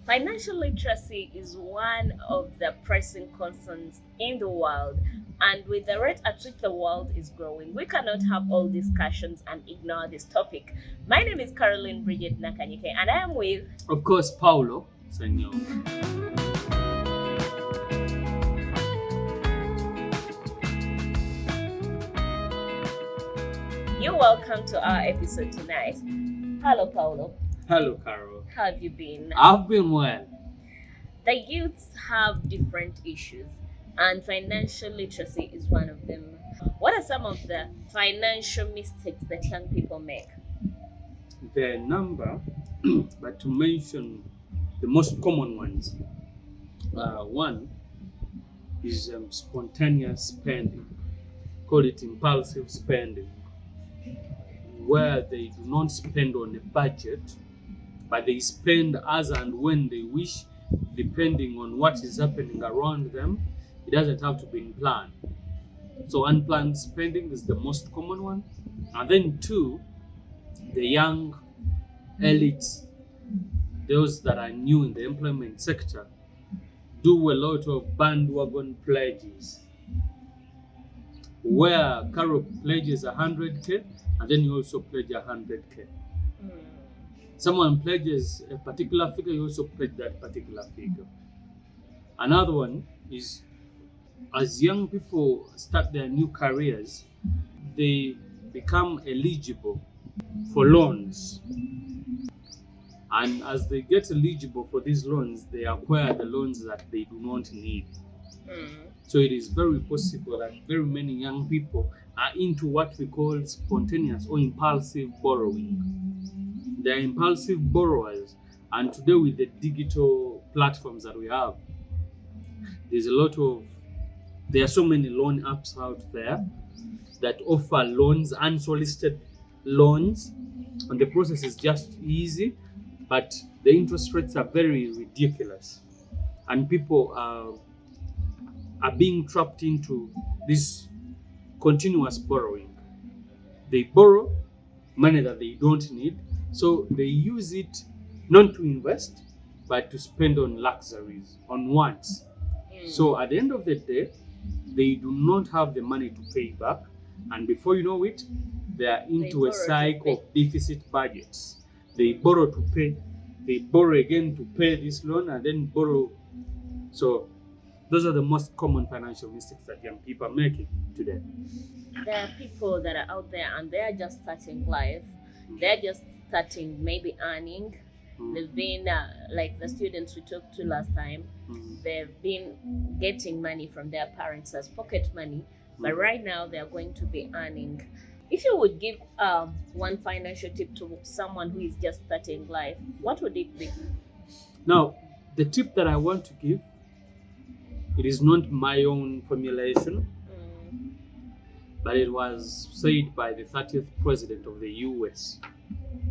Financial literacy is one of the pressing concerns in the world, and with the rate at which the world is growing, we cannot have all discussions and ignore this topic. My name is Caroline Bridget Nakanyike, and I am with, of course, Paulo Senor. You're welcome to our episode tonight. Hello, Paulo. Hello, Carol. How have you been? I've been well. The youths have different issues, and financial literacy is one of them. What are some of the financial mistakes that young people make? There are a number, but to mention the most common ones. One is spontaneous spending, call it impulsive spending, where they do not spend on a budget, but they spend as and when they wish, depending on what is happening around them. It doesn't have to be planned. So unplanned spending is the most common one. And then two, the young elites, those that are new in the employment sector, do a lot of bandwagon pledges, where Carol pledges 100K and then you also pledge 100K. Someone pledges a particular figure, you also pledge that particular figure. Another one is, as young people start their new careers, they become eligible for loans. And as they get eligible for these loans, they acquire the loans that they do not need. So it is very possible that very many young people are into what we call spontaneous or impulsive borrowing. They are impulsive borrowers, and today with the digital platforms that we have, there are so many loan apps out there that offer loans, unsolicited loans, and the process is just easy, but the interest rates are very ridiculous, and people are being trapped into this continuous borrowing. They borrow money that they don't need, so they use it not to invest, but to spend on luxuries, on wants. So at the end of the day, they do not have the money to pay back, and before you know it, they are into a cycle of deficit budgets. They borrow to pay, they borrow again to pay this loan, and then borrow. So those are the most common financial mistakes that young people are making today. There are people that are out there and they are just starting life. They're just starting maybe earning. They've been like the students we talked to last time. They've been getting money from their parents as pocket money, but right now they are going to be earning. If you would give one financial tip to someone who is just starting life, what would it be? Now, the tip that I want to give, it is not my own formulation, but it was said by the 30th president of the US,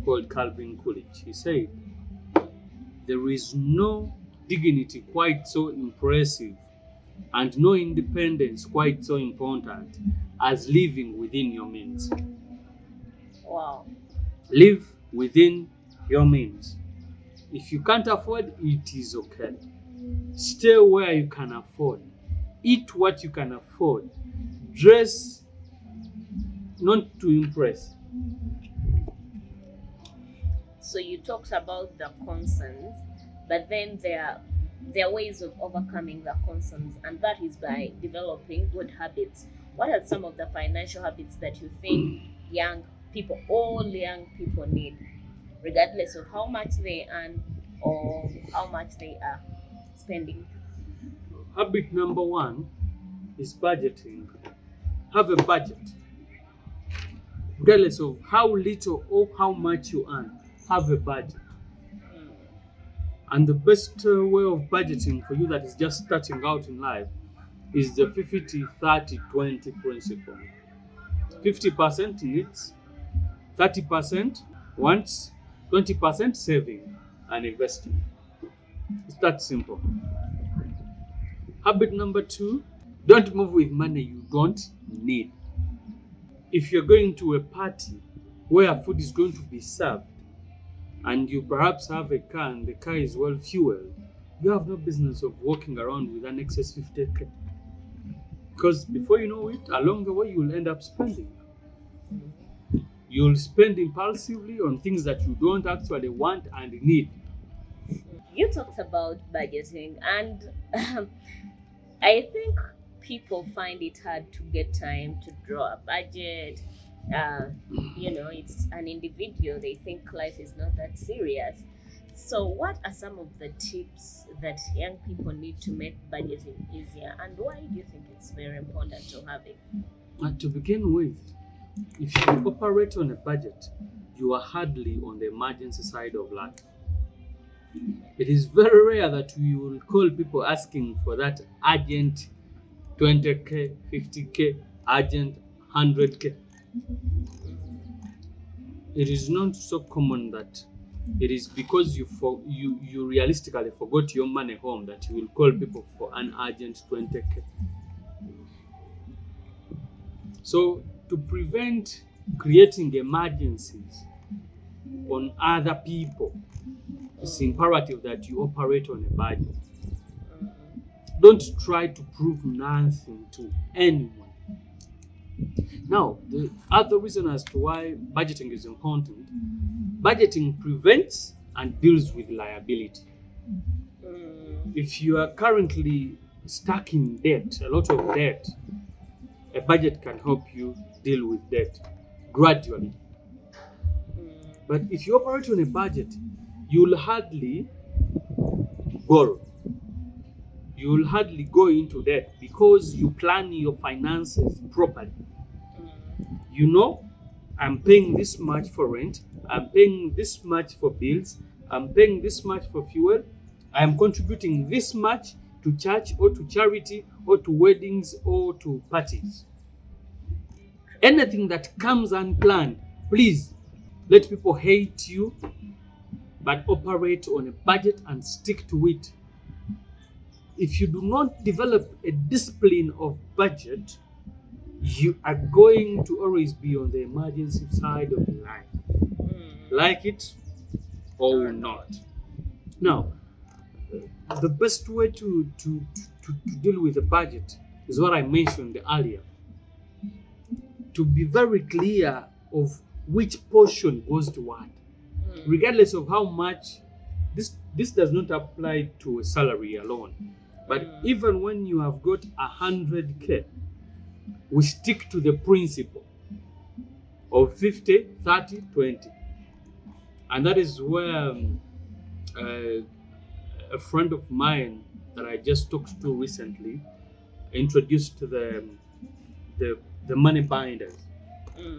called Calvin Coolidge. He said, "There is no dignity quite so impressive and no independence quite so important as living within your means." Wow. Live within your means. If you can't afford, it is okay. Stay where you can afford. Eat what you can afford. Dress not to impress. So you talked about the concerns, but then there are ways of overcoming the concerns, and that is by developing good habits. What are some of the financial habits that you think all young people need, regardless of how much they earn or how much they are spending? Habit number one is budgeting. Have a budget. Regardless of how little or how much you earn, have a budget. And the best way of budgeting for you that is just starting out in life is the 50-30-20 principle. 50% needs, 30% wants, 20% saving and investing. It's that simple. Habit number two, don't move with money you don't need. If you're going to a party where food is going to be served, and you perhaps have a car and the car is well fueled, you have no business of walking around with an excess 50k. Because before you know it, along the way, you'll end up spending. You'll spend impulsively on things that you don't actually want and need. You talked about budgeting, and I think people find it hard to get time to draw a budget. It's an individual, they think life is not that serious. So, what are some of the tips that young people need to make budgeting easier, and why do you think it's very important to have it? And to begin with, if you operate on a budget, you are hardly on the emergency side of life. It is very rare that you will call people asking for that urgent 20k, 50k, urgent 100k. It is not so common that it is because you realistically forgot your money home that you will call people for an urgent 20k. So to prevent creating emergencies on other people, it's imperative that you operate on a budget. Don't try to prove nothing to anyone. Now, the other reason as to why budgeting is important, budgeting prevents and deals with liability. If you are currently stuck in debt, a lot of debt, a budget can help you deal with debt gradually. But if you operate on a budget, you'll hardly borrow. You'll hardly go into debt because you plan your finances properly. You know, I'm paying this much for rent, I'm paying this much for bills, I'm paying this much for fuel, I'm contributing this much to church or to charity or to weddings or to parties. Anything that comes unplanned, please let people hate you, but operate on a budget and stick to it. If you do not develop a discipline of budget, you are going to always be on the emergency side of life. Like it or not. Now, the best way to deal with a budget is what I mentioned earlier. To be very clear of which portion goes to what. Regardless of how much, this does not apply to a salary alone. But even when you have got 100k, we stick to the principle of 50, 30, 20. And that is where a friend of mine that I just talked to recently introduced the money binders.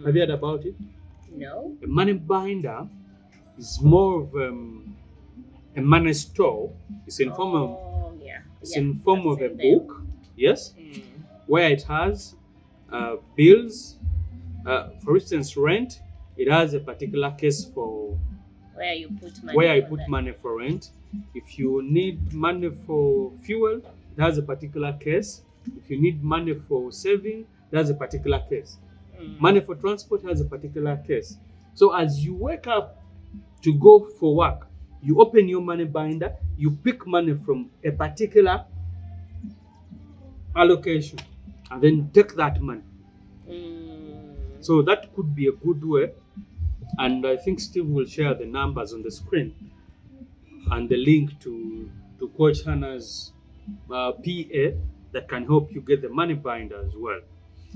Have you heard about it? No. A money binder is more of a money store. It's in form of a book, yes, where it has bills. For instance, rent. It has a particular case for where you put money. Where I put money for rent. If you need money for fuel, it has a particular case. If you need money for saving, that's a particular case. Money for transport has a particular case. So as you wake up to go for work, you open your money binder, you pick money from a particular allocation, and then take that money. So that could be a good way. And I think Steve will share the numbers on the screen and the link to Coach Hana's PA that can help you get the money binder as well.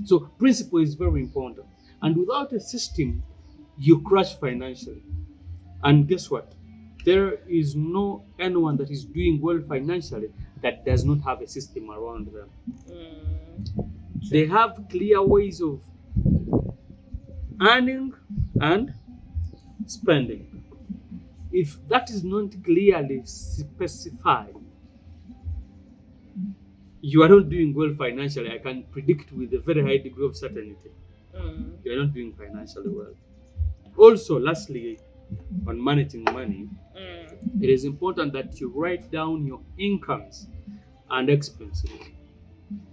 So principle is very important. And without a system, you crash financially. And guess what? There is no anyone that is doing well financially that does not have a system around them. They have clear ways of earning and spending. If that is not clearly specified, you are not doing well financially. I can predict with a very high degree of certainty. You are not doing financially well. Also, lastly, on managing money, it is important that you write down your incomes and expenses.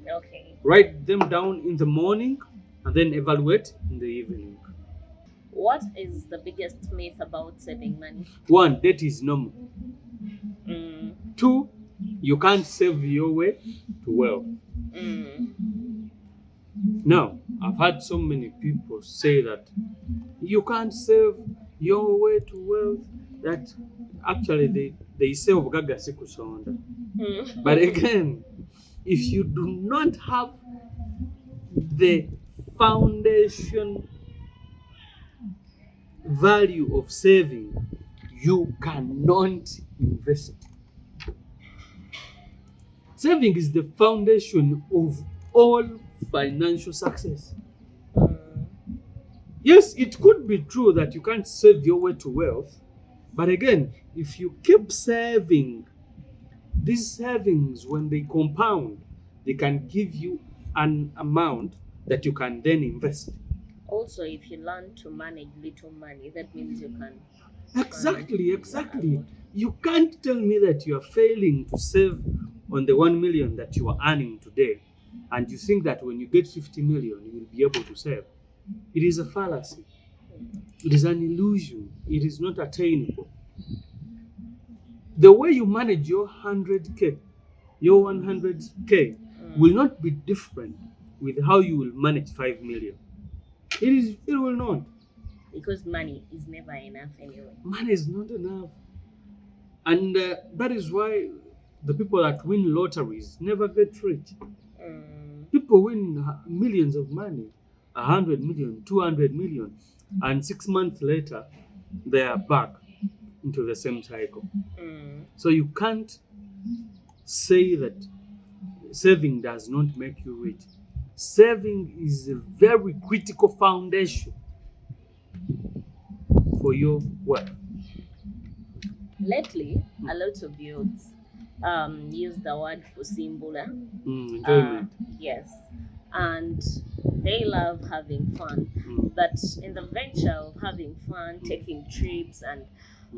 Okay. Write them down in the morning and then evaluate in the evening. What is the biggest myth about saving money? 1, debt is normal. Mm, 2, you can't save your way to wealth. mm, Now, I've had so many people say that you can't save your way to wealth, that actually they say obugaga si kusonda. mm. But again, if you do not have the foundation value of saving, you cannot invest. Saving is the foundation of all financial success. Yes, it could be true that you can't save your way to wealth, but again, if you keep saving, these savings, when they compound, they can give you an amount that you can then invest. Also, if you learn to manage little money, that means you can. Exactly. You can't tell me that you are failing to save on the 1 million that you are earning today, and you think that when you get 50 million, you will be able to save. It is a fallacy. It is an illusion. It is not attainable. The way you manage your 100K, your 100K, will not be different with how you will manage 5 million. It will not. Because money is never enough anyway. Money is not enough. And that is why the people that win lotteries never get rich. People win millions of money, 100 million, 200 million, and 6 months later, they are back into the same cycle. So you can't say that saving does not make you rich. Saving is a very critical foundation for your wealth. Lately, a lot of youths use the word kusimbula. Enjoyment. Yes. And they love having fun. But in the venture of having fun, taking trips and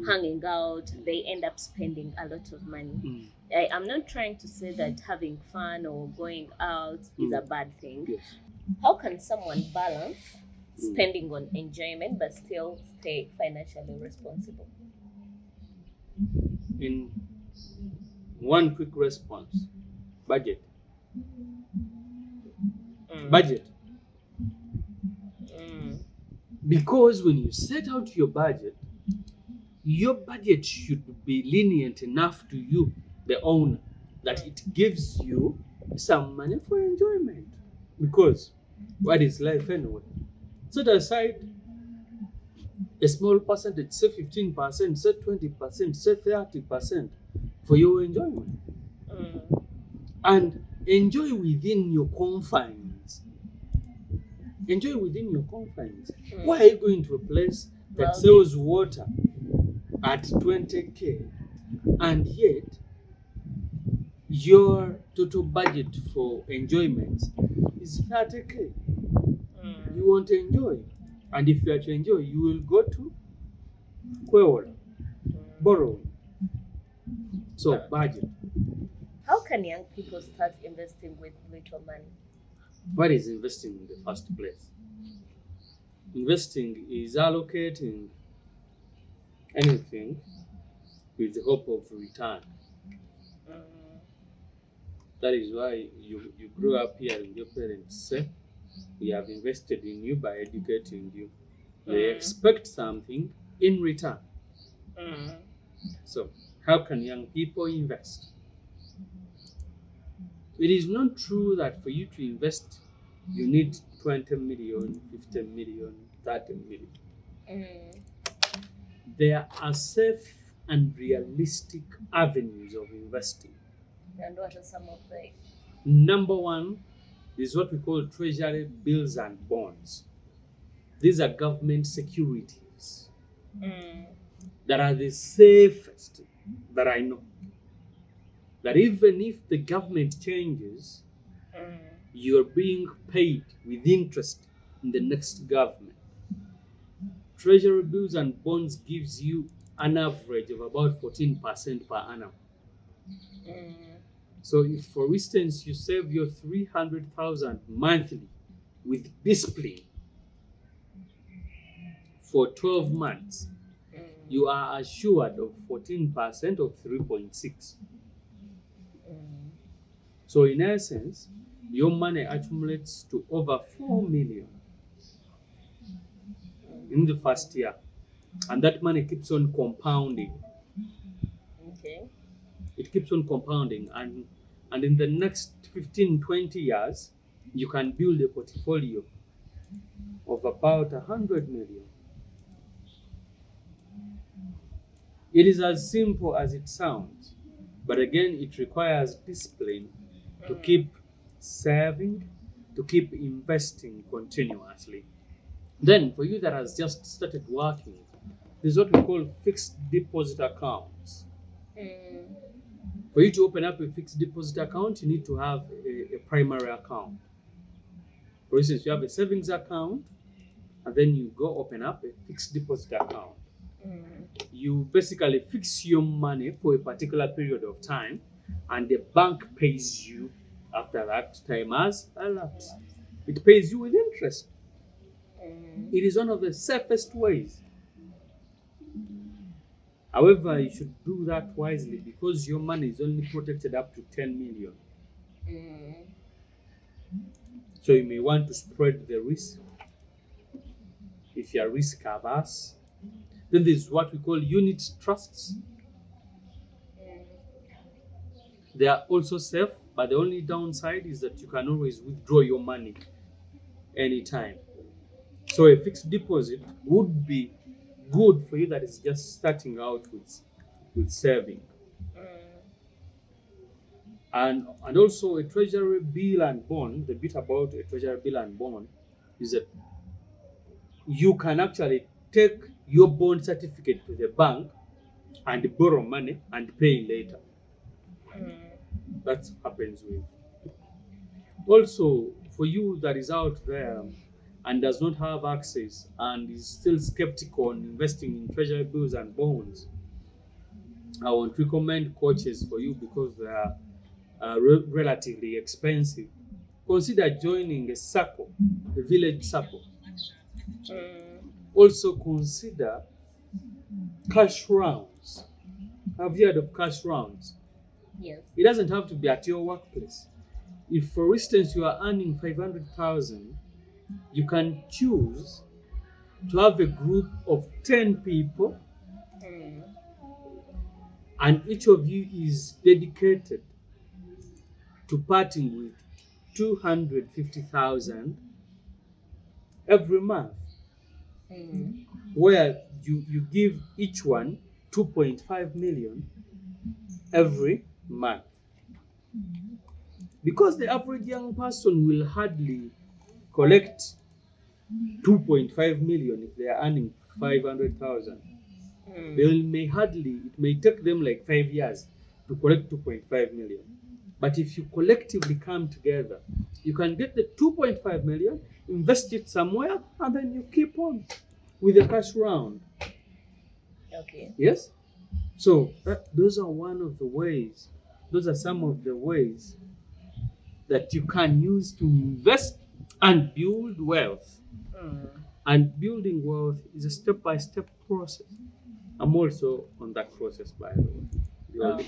hanging out, they end up spending a lot of money. I'm not trying to say that having fun or going out is a bad thing. Yes. How can someone balance spending on enjoyment but still stay financially responsible? In one quick response, budget. Budget. Because when you set out your budget should be lenient enough to you, the owner, that it gives you some money for enjoyment. Because what is life anyway? Set aside a small percentage, say 15%, say 20%, say 30% for your enjoyment. And enjoy within your confines. Enjoy within your confines. Why are you going to a place that sells water at 20K and yet your total budget for enjoyment is 30K? You want to enjoy. And if you are to enjoy, you will go to Kwewol, borrowing. So, budget. How can young people start investing with little money? What is investing in the first place? Investing is allocating anything with the hope of return. That is why you grew up hearing your parents say, we have invested in you by educating you. They expect something in return. So, how can young people invest? It is not true that for you to invest, you need 20 million, 15 million, 30 million. There are safe and realistic avenues of investing. And what are some of them? Number one is what we call treasury bills and bonds. These are government securities that are the safest that I know. That even if the government changes, you're being paid with interest in the next government. Treasury bills and bonds gives you an average of about 14% per annum. So if, for instance, you save your 300,000 monthly with discipline for 12 months, you are assured of 14% of 3.6. So in essence, your money accumulates to over 4 million in the first year. And that money keeps on compounding. Okay. It keeps on compounding. And in the next 15, 20 years, you can build a portfolio of about 100 million. It is as simple as it sounds, but again, it requires discipline to keep saving, to keep investing continuously. Then, for you that has just started working, there's what we call fixed deposit accounts. For you to open up a fixed deposit account, you need to have a primary account. For instance, you have a savings account, and then you go open up a fixed deposit account. You basically fix your money for a particular period of time, and the bank pays you after that time has elapsed. It pays you with interest. It is one of the safest ways. However, you should do that wisely because your money is only protected up to 10 million. So you may want to spread the risk if you are risk averse. Then there's what we call unit trusts. They are also safe, but the only downside is that you can always withdraw your money anytime. So a fixed deposit would be good for you that is just starting out with saving. And also a treasury bill and bond. The bit about a treasury bill and bond is that you can actually take your bond certificate to the bank and borrow money and pay later. That happens with. Also, for you that is out there and does not have access and is still skeptical on investing in treasury bills and bonds, I won't recommend coaches for you because they are relatively expensive. Consider joining a circle, a village circle. Also consider cash rounds. Have you heard of cash rounds? Yes. It doesn't have to be at your workplace. If, for instance, you are earning 500,000, you can choose to have a group of 10 people, and each of you is dedicated to parting with 250,000 every month, where you give each one 2.5 million every month. Because the average young person will hardly collect 2.5 million if they are earning 500,000. It may take them like 5 years to collect 2.5 million. But if you collectively come together, you can get the 2.5 million, invest it somewhere, and then you keep on with the cash round. Okay. Yes? So those are one of the ways. Those are some of the ways that you can use to invest and build wealth. And building wealth is a step-by-step process. I'm also on that process, by the way.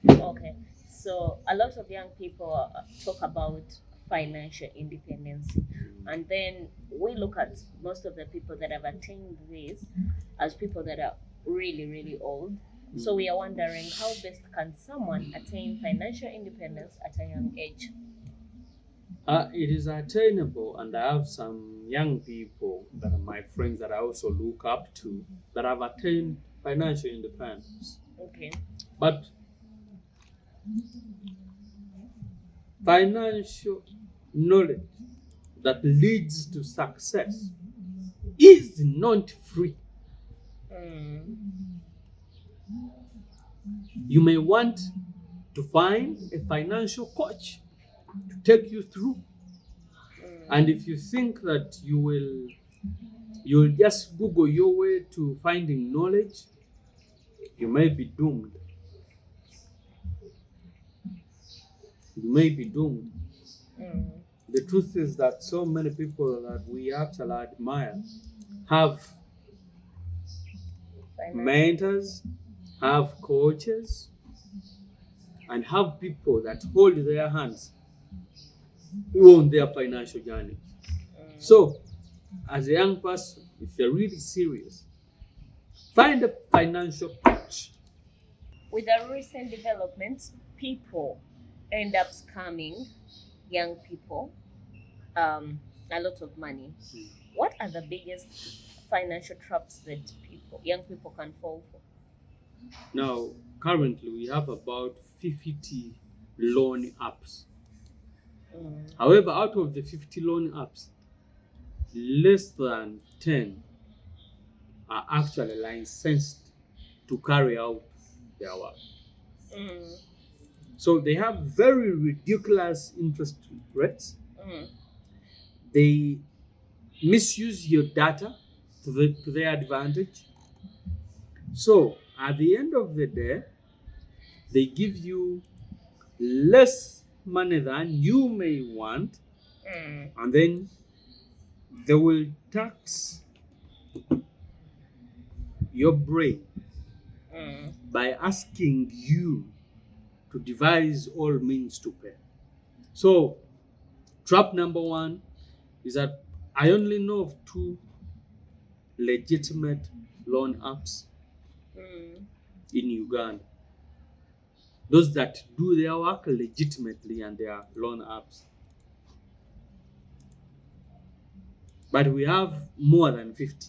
Okay. So a lot of young people talk about financial independence, and then we look at most of the people that have attained this as people that are really, really old. So we are wondering, how best can someone attain financial independence at a young age? It is attainable, and I have some young people that are my friends that I also look up to that have attained financial independence. Okay. But financial knowledge that leads to success is not free. You may want to find a financial coach to take you through. And if you think that you'll just Google your way to finding knowledge, you may be doomed. You may be doomed. The truth is that so many people that we actually admire have mentors, have coaches, and have people that hold their hands on their financial journey. So, as a young person, if you're really serious, find a financial coach. With the recent developments, people end up scamming young people a lot of money. What are the biggest financial traps that young people can fall for? Now, currently, we have about 50 loan apps. However, out of the 50 loan apps, less than 10 are actually licensed to carry out their work. So they have very ridiculous interest rates. They misuse your data to their advantage. So at the end of the day, they give you less money than you may want, and then they will tax your brain by asking you to devise all means to pay. So, trap number one is that I only know of two legitimate loan apps in Uganda. Those that do their work legitimately and they are loan apps. But we have more than 50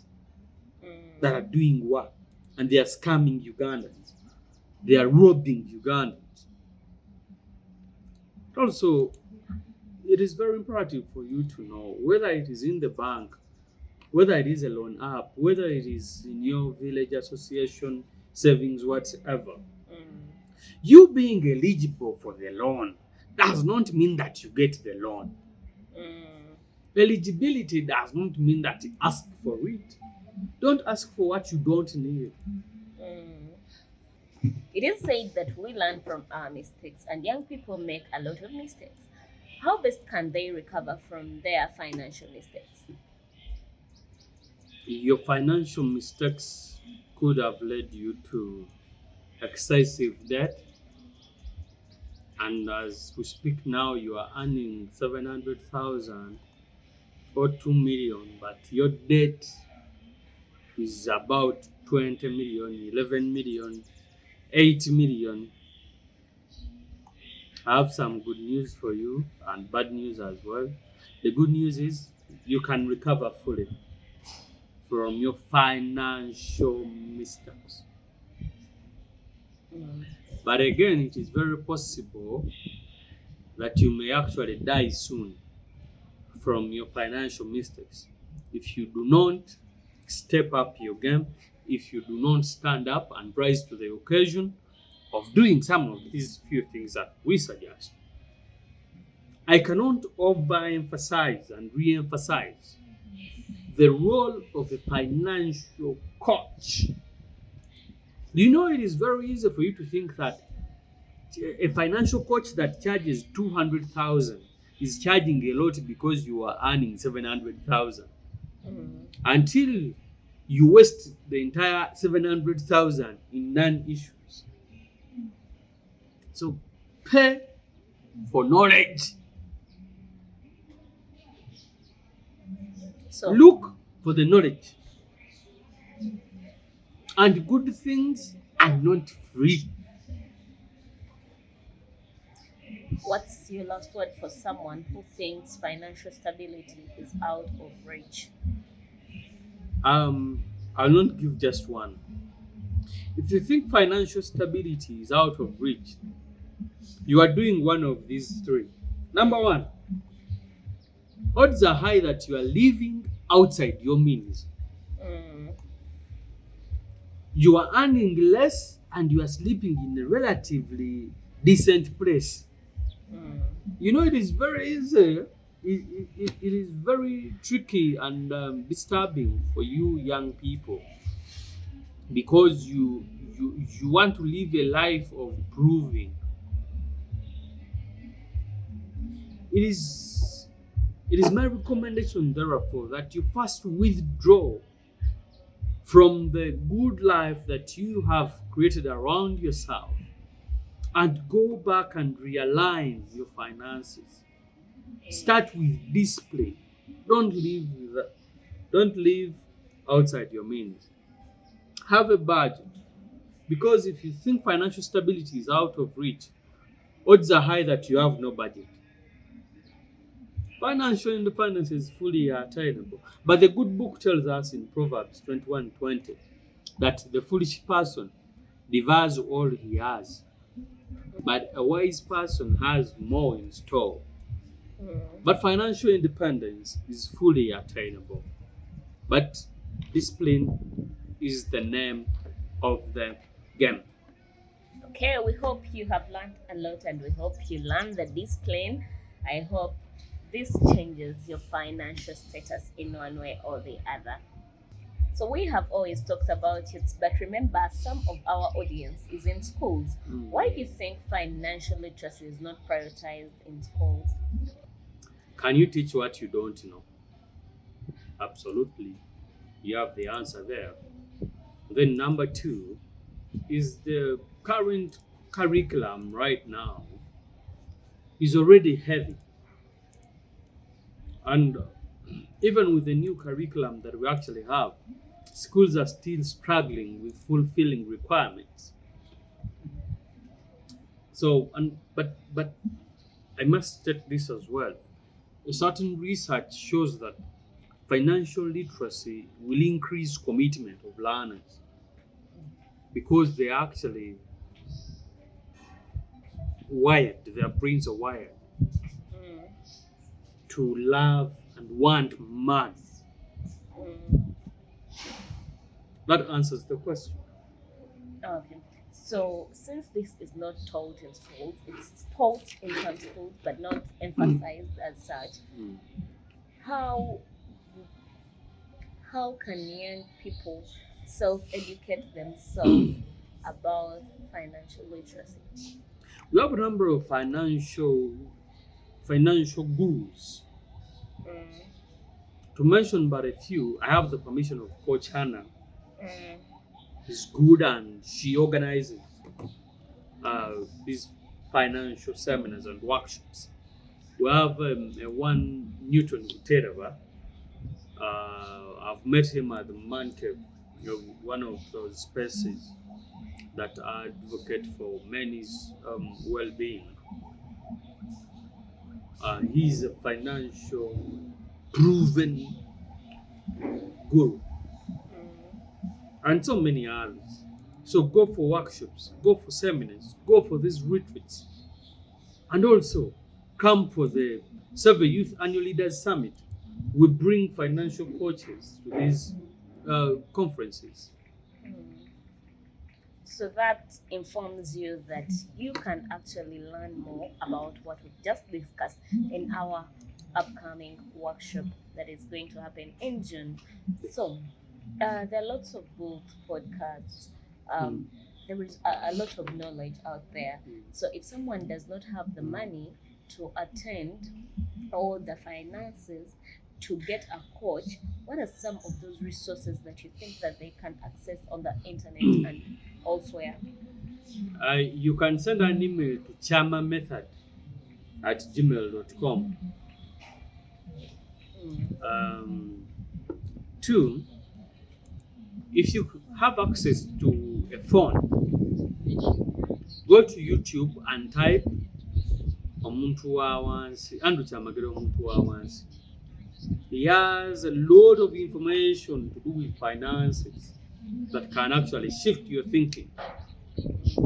that are doing work and they are scamming Ugandans. They are robbing Ugandans. Also, it is very imperative for you to know whether it is in the bank, whether it is a loan app, whether it is in your village association, savings, whatever. You being eligible for the loan does not mean that you get the loan. Eligibility does not mean that you ask for it. Don't ask for what you don't need. It is said that we learn from our mistakes, and young people make a lot of mistakes. How best can they recover from their financial mistakes? Your financial mistakes could have led you to excessive debt, and as we speak now, you are earning 700,000 or 2 million, but your debt is about 20 million, 11 million, 8 million. I have some good news for you and bad news as well. The good news is you can recover fully from your financial mistakes. But again, it is very possible that you may actually die soon from your financial mistakes if you do not step up your game, if you do not stand up and rise to the occasion of doing some of these few things that we suggest. I cannot overemphasize and re-emphasize the role of a financial coach. Do you know it is very easy for you to think that a financial coach that charges 200,000 is charging a lot because you are earning 700,000 until you waste the entire 700,000 in non-issues. So pay for knowledge. So Look for the knowledge. And good things are not free. what's your last word for someone who thinks financial stability is out of reach? I'll not give just one. If you think financial stability is out of reach, you are doing one of these three. Number one, odds are high that you are living outside your means. You are earning less and you are sleeping in a relatively decent place. You know, it is very easy. It is very tricky and disturbing for you young people because you want to live a life of proving. It is my recommendation, therefore, that you first withdraw from the good life that you have created around yourself and go back and realign your finances. Start with discipline. Don't live outside your means. Have a budget. Because if you think financial stability is out of reach, odds are high that you have no budget. Financial independence is fully attainable. But the good book tells us in Proverbs 21:20 that the foolish person devours all he has, but a wise person has more in store. But financial independence is fully attainable. But discipline is the name of the game. Okay, we hope you have learned a lot and we hope you learn the discipline. I hope this changes your financial status in one way or the other. So we have always talked about it, but remember, some of our audience is in schools. Why do you think financial literacy is not prioritized in schools? Can you teach what you don't know? Absolutely. You have the answer there. Then number 2 is the current curriculum right now is already heavy. And even with the new curriculum that we actually have, schools are still struggling with fulfilling requirements. So, but I must state this as well. A certain research shows that financial literacy will increase commitment of learners because they are actually wired, their brains are wired to love and want money. That answers the question. Okay. So since this is not taught in schools, it's taught in some schools but not emphasized as such, how can young people self-educate themselves about financial literacy? We have a number of financial gurus. To mention but a few, I have the permission of Coach Hana. She's good and she organizes these financial seminars and workshops. We have one Newton Gutereva. I've met him at the Man Cave, one of those spaces that advocate for men's well-being. He's a financial proven guru, and so many others. So go for workshops, go for seminars, go for these retreats, and also come for the Survey Youth Annual Leaders Summit. We bring financial coaches to these conferences. So that informs you that you can actually learn more about what we just discussed in our upcoming workshop that is going to happen in June. So there are lots of books, podcasts. There is a lot of knowledge out there. So if someone does not have the money to attend or the finances to get a coach, what are some of those resources that you think that they can access on the internet and elsewhere? You can send an email to chamamethod@gmail.com. 2, if you have access to a phone, go to YouTube and type omuntu wa wansi, Andrew Chamagero omuntu wa wansi. He has a lot of information to do with finances that can actually shift your thinking,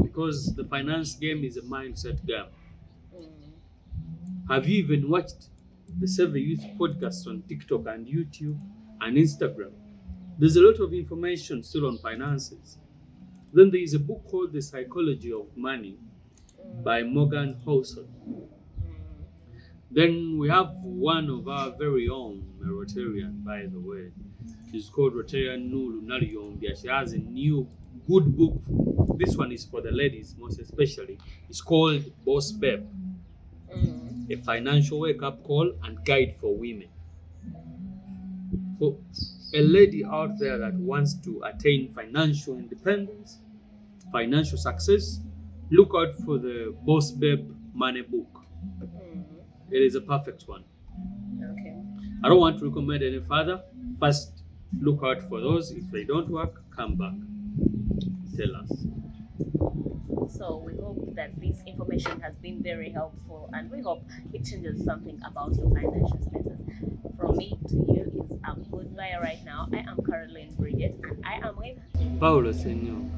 because the finance game is a mindset game. Have you even watched the Survey Youth podcast on TikTok and YouTube and Instagram? There's a lot of information still on finances. Then there is a book called The Psychology of Money by Morgan Housel. Then we have one of our very own, a Rotarian, by the way. She's called Rotarian Nulu Nalyombia. She has a new good book. This one is for the ladies, most especially. It's called Boss Babe, a financial wake-up call and guide for women. So a lady out there that wants to attain financial independence, financial success, look out for the Boss Babe Money book. It is a perfect one. Okay. I don't want to recommend any further. First, look out for those. If they don't work, come back. Tell us. So we hope that this information has been very helpful, and we hope it changes something about your financial status. From me to you is a goodbye right now. I am Caroline Bridget, and I am with Paulo Senor.